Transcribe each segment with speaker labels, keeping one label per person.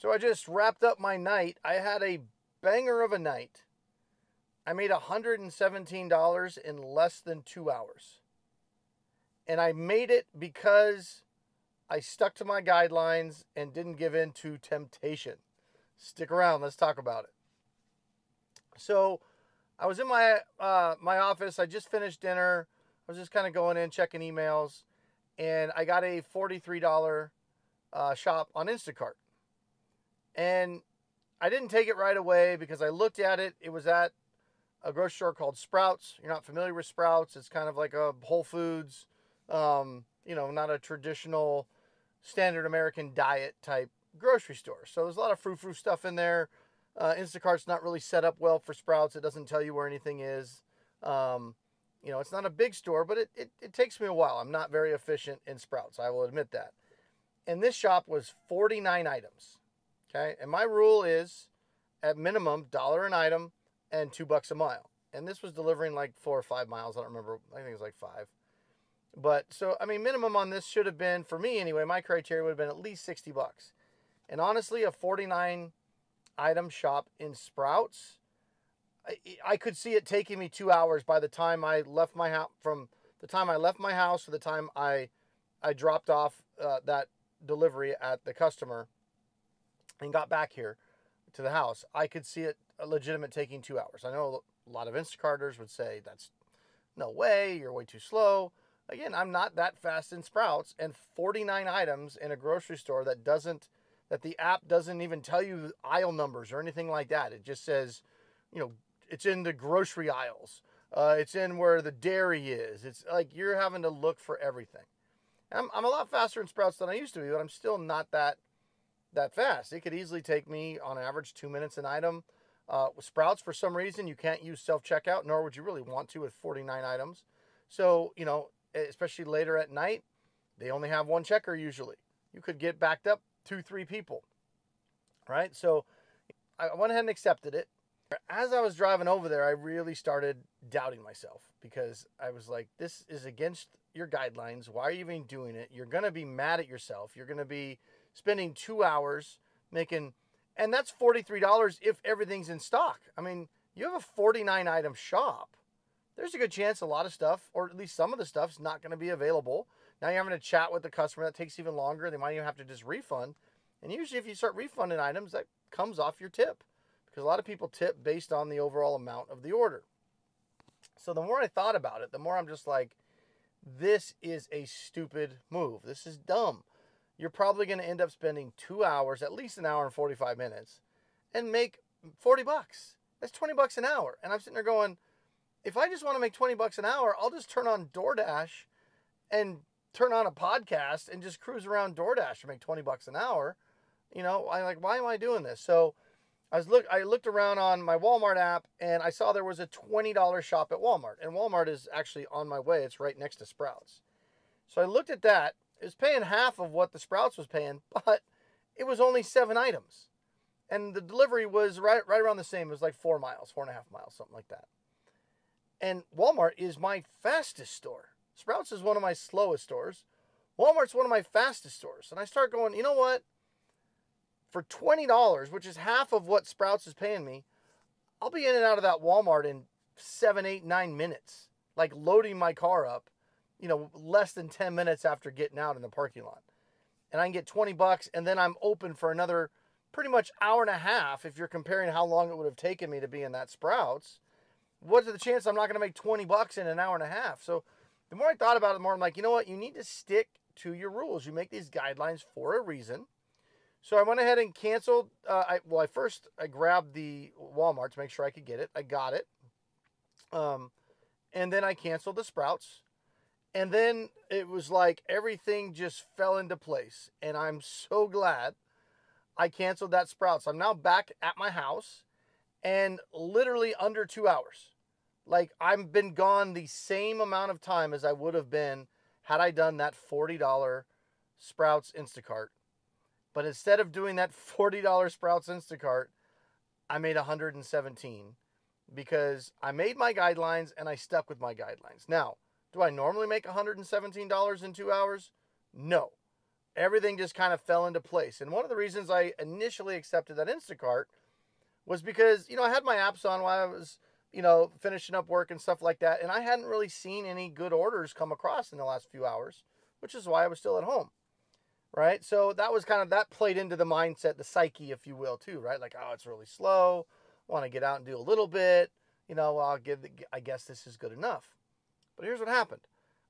Speaker 1: So I just wrapped up my night. I had a banger of a night. I made $117 in less than 2 hours. And I made it because I stuck to my guidelines and didn't give in to temptation. Stick around. Let's talk about it. So I was in my my office. I just finished dinner. I was just kind of going in, checking emails. And I got a $43 shop on Instacart. And I didn't take it right away because I looked at it. It was at a grocery store called Sprouts. You're not familiar with Sprouts. It's kind of like a Whole Foods, not a traditional standard American diet type grocery store. So there's a lot of frou-frou stuff in there. Instacart's not really set up well for Sprouts. It doesn't tell you where anything is. It's not a big store, but it takes me a while. I'm not very efficient in Sprouts. I will admit that. And this shop was 49 items. Okay. And my rule is at minimum $1 an item and $2 a mile. And this was delivering like 4 or 5 miles. I don't remember. I think it was like 5. But so, minimum on this should have been, for me anyway, my criteria would have been at least $60. And honestly, a 49 item shop in Sprouts, I could see it taking me 2 hours by the time I left my house, from the time I left my house to the time I dropped off that delivery at the customer and got back here to the house. I could see it a legitimate taking 2 hours. I know a lot of Instacarters would say that's no way, you're way too slow. Again, I'm not that fast in Sprouts, and 49 items in a grocery store that the app doesn't even tell you aisle numbers or anything like that. It just says, it's in the grocery aisles. It's in where the dairy is. It's like you're having to look for everything. I'm a lot faster in Sprouts than I used to be, but I'm still not that fast. It could easily take me, on average, 2 minutes an item. With Sprouts, for some reason, you can't use self-checkout, nor would you really want to with 49 items. So, especially later at night, they only have one checker usually. You could get backed up 2-3 people, right? So I went ahead and accepted it. As I was driving over there, I really started doubting myself because I was like, this is against your guidelines. Why are you even doing it? You're going to be mad at yourself. You're going to be spending 2 hours making, and that's $43 if everything's in stock. You have a 49 item shop. There's a good chance a lot of stuff, or at least some of the stuff, is not going to be available. Now you're having to chat with the customer. That takes even longer. They might even have to just refund. And usually if you start refunding items, that comes off your tip, because a lot of people tip based on the overall amount of the order. So the more I thought about it, the more I'm just like, this is a stupid move. This is dumb. You're probably going to end up spending 2 hours, at least an hour and 45 minutes, and make $40. That's $20 an hour. And I'm sitting there going, if I just want to make $20 an hour, I'll just turn on DoorDash and turn on a podcast and just cruise around DoorDash to make $20 an hour. I'm like, why am I doing this? So I looked around on my Walmart app and I saw there was a $20 shop at Walmart. And Walmart is actually on my way. It's right next to Sprouts. So I looked at that. It was paying half of what the Sprouts was paying, but it was only 7 items. And the delivery was right around the same. It was like 4 miles, 4.5 miles, something like that. And Walmart is my fastest store. Sprouts is one of my slowest stores. Walmart's one of my fastest stores. And I start going, you know what? For $20, which is half of what Sprouts is paying me, I'll be in and out of that Walmart in 7, 8, 9 minutes. Like loading my car up, less than 10 minutes after getting out in the parking lot. And I can get $20, and then I'm open for another pretty much hour and a half if you're comparing how long it would have taken me to be in that Sprouts. What's the chance I'm not going to make $20 in an hour and a half? So the more I thought about it, the more I'm like, you know what? You need to stick to your rules. You make these guidelines for a reason. So I went ahead and canceled. I grabbed the Walmart to make sure I could get it. I got it. And then I canceled the Sprouts. And then it was like everything just fell into place. And I'm so glad I canceled that Sprouts. I'm now back at my house and literally under 2 hours. Like I've been gone the same amount of time as I would have been had I done that $40 Sprouts Instacart. But instead of doing that $40 Sprouts Instacart, I made $117 because I made my guidelines and I stuck with my guidelines. Now, do I normally make $117 in 2 hours? No. everything just kind of fell into place. And one of the reasons I initially accepted that Instacart was because, I had my apps on while I was, finishing up work and stuff like that. And I hadn't really seen any good orders come across in the last few hours, which is why I was still at home. Right. So that was that played into the mindset, the psyche, if you will, too. Right. Like, oh, it's really slow. Want to get out and do a little bit. I guess this is good enough. But here's what happened.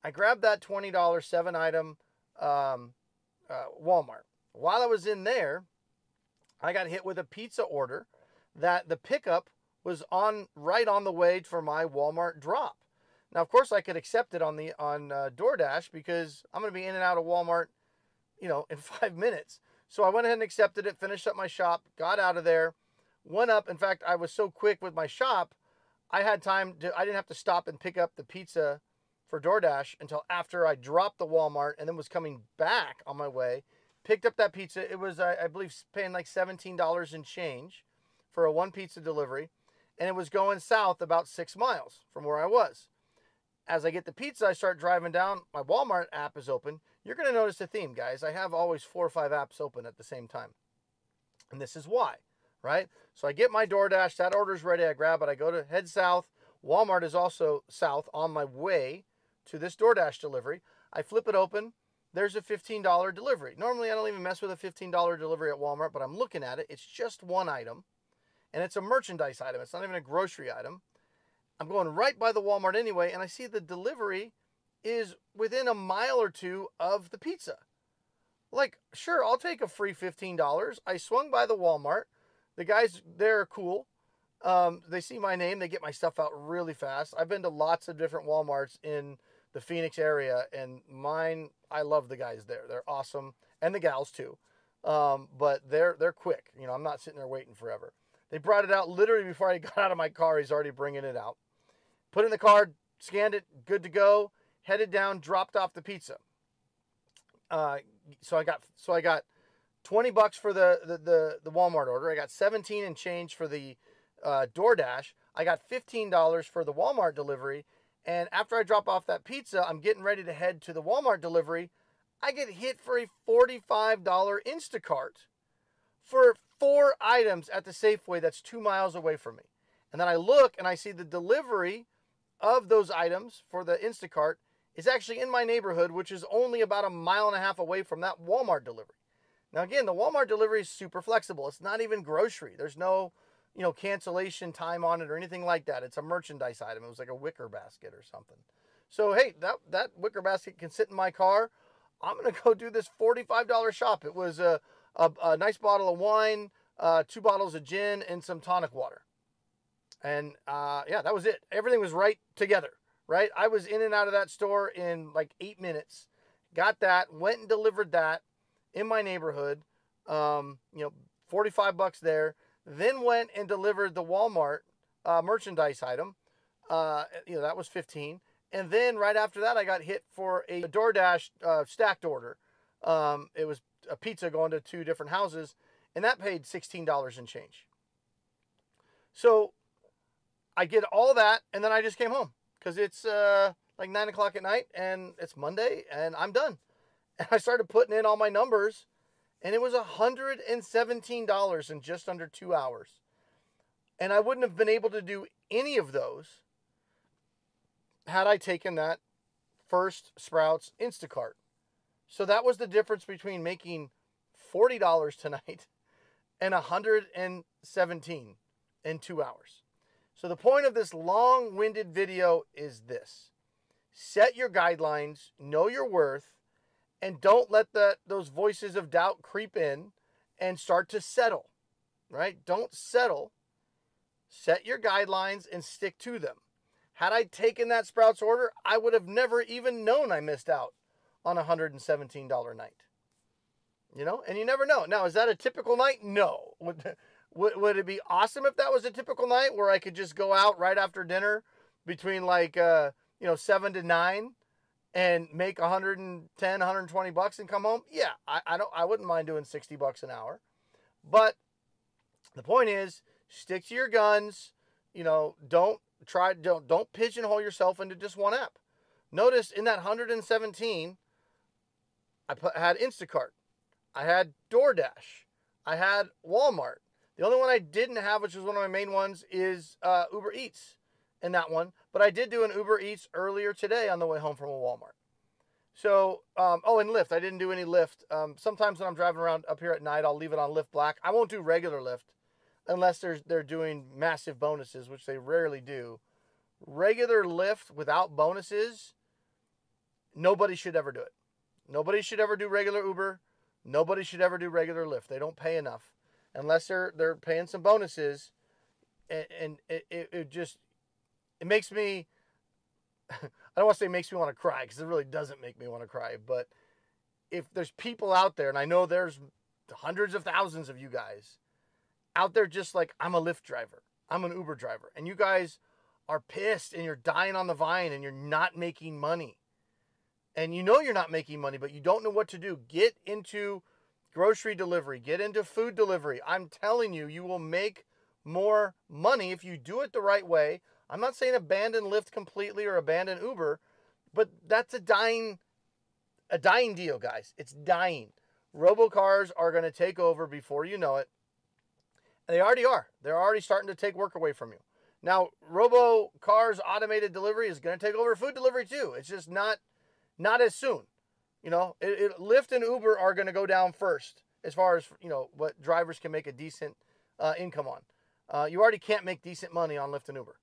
Speaker 1: I grabbed that $20 7-item Walmart. While I was in there, I got hit with a pizza order that the pickup was right on the way for my Walmart drop. Now, of course, I could accept it on DoorDash because I'm going to be in and out of Walmart, in 5 minutes. So I went ahead and accepted it, finished up my shop, got out of there, went up. In fact, I was so quick with my shop, I didn't have to stop and pick up the pizza for DoorDash until after I dropped the Walmart and then was coming back on my way, picked up that pizza. It was, I believe, paying like $17 and change for a 1 pizza delivery. And it was going south about 6 miles from where I was. As I get the pizza, I start driving down. My Walmart app is open. You're going to notice a theme, guys. I have always 4 or 5 apps open at the same time. And this is why, right? So I get my DoorDash. That order's ready. I grab it. I go to head south. Walmart is also south on my way to this DoorDash delivery. I flip it open. There's a $15 delivery. Normally, I don't even mess with a $15 delivery at Walmart, but I'm looking at it. It's just 1 item, and it's a merchandise item. It's not even a grocery item. I'm going right by the Walmart anyway, and I see the delivery is within a mile or 2 of the pizza. Like, sure, I'll take a free $15. I swung by the Walmart. The guys there are cool. They see my name. They get my stuff out really fast. I've been to lots of different Walmarts in the Phoenix area, and mine, I love the guys there. They're awesome, and the gals too. But they're quick. I'm not sitting there waiting forever. They brought it out literally before I got out of my car. He's already bringing it out. Put it in the car, scanned it, good to go. Headed down, dropped off the pizza. So I got $20 for the Walmart order. I got 17 and change for the DoorDash. I got $15 for the Walmart delivery. And after I drop off that pizza, I'm getting ready to head to the Walmart delivery. I get hit for a $45 Instacart for 4 items at the Safeway that's 2 miles away from me. And then I look and I see the delivery of those items for the Instacart is actually in my neighborhood, which is only about 1.5 miles away from that Walmart delivery. Now, again, the Walmart delivery is super flexible. It's not even grocery. There's no, cancellation time on it or anything like that. It's a merchandise item. It was like a wicker basket or something. So, hey, that wicker basket can sit in my car. I'm going to go do this $45 shop. It was a nice bottle of wine, 2 bottles of gin, and some tonic water. And, yeah, that was it. Everything was right together, right? I was in and out of that store in like 8 minutes. Got that, went and delivered that in my neighborhood, $45 there. Then went and delivered the Walmart merchandise item. That was $15. And then right after that, I got hit for a DoorDash stacked order. It was a pizza going to 2 different houses, and that paid $16 and change. So I get all that, and then I just came home because it's like 9 o'clock at night, and it's Monday, and I'm done. And I started putting in all my numbers, and it was $117 in just under 2 hours. And I wouldn't have been able to do any of those had I taken that first Sprouts Instacart. So that was the difference between making $40 tonight and $117 in 2 hours. So the point of this long-winded video is this. Set your guidelines, know your worth, and don't let those voices of doubt creep in and start to settle, right? Don't settle. Set your guidelines and stick to them. Had I taken that Sprouts order, I would have never even known I missed out on a $117 night. And you never know. Now, is that a typical night? No. Would it be awesome if that was a typical night where I could just go out right after dinner between 7 to 9 and make $110, $120 and come home? Yeah, I wouldn't mind doing $60 an hour. But the point is, stick to your guns. Don't pigeonhole yourself into just one app. Notice in that 117, had Instacart. I had DoorDash. I had Walmart. The only one I didn't have, which was one of my main ones, is Uber Eats in that one. But I did do an Uber Eats earlier today on the way home from a Walmart. So, oh, and Lyft. I didn't do any Lyft. Sometimes when I'm driving around up here at night, I'll leave it on Lyft Black. I won't do regular Lyft unless they're doing massive bonuses, which they rarely do. Regular Lyft without bonuses, nobody should ever do it. Nobody should ever do regular Uber. Nobody should ever do regular Lyft. They don't pay enough unless they're paying some bonuses. And it just, it makes me, I don't want to say it makes me want to cry, because it really doesn't make me want to cry. But if there's people out there, and I know there's hundreds of thousands of you guys out there just like, I'm a Lyft driver, I'm an Uber driver, and you guys are pissed and you're dying on the vine and you're not making money. And you know you're not making money, but you don't know what to do. Get into grocery delivery. Get into food delivery. I'm telling you, you will make more money if you do it the right way. I'm not saying abandon Lyft completely or abandon Uber, but that's a dying deal, guys. It's dying. Robocars are going to take over before you know it. And they already are. They're already starting to take work away from you. Now, robocars automated delivery is going to take over food delivery too. It's just not as soon. You know, Lyft and Uber are going to go down first as far as, you know, what drivers can make a decent income on. You already can't make decent money on Lyft and Uber.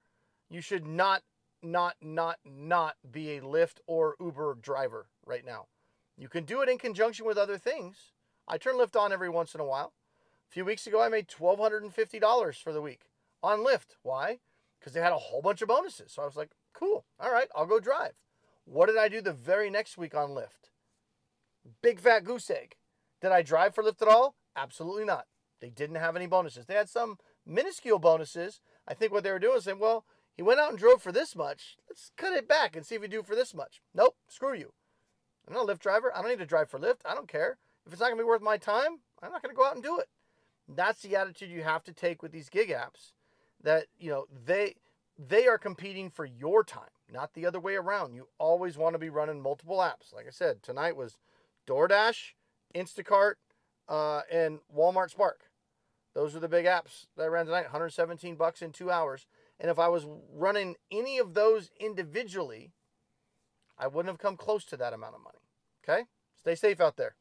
Speaker 1: You should not be a Lyft or Uber driver right now. You can do it in conjunction with other things. I turn Lyft on every once in a while. A few weeks ago, I made $1,250 for the week on Lyft. Why? Because they had a whole bunch of bonuses. So I was like, cool. All right, I'll go drive. What did I do the very next week on Lyft? Big fat goose egg. Did I drive for Lyft at all? Absolutely not. They didn't have any bonuses. They had some minuscule bonuses. I think what they were doing is saying, well, he went out and drove for this much. Let's cut it back and see if we do for this much. Nope, screw you. I'm not a Lyft driver. I don't need to drive for Lyft. I don't care. If it's not going to be worth my time, I'm not going to go out and do it. That's the attitude you have to take with these gig apps. That, you know, they are competing for your time, not the other way around. You always want to be running multiple apps. Like I said, tonight was DoorDash, Instacart, and Walmart Spark. Those are the big apps that I ran tonight. $117 in 2 hours. And if I was running any of those individually, I wouldn't have come close to that amount of money. Okay? Stay safe out there.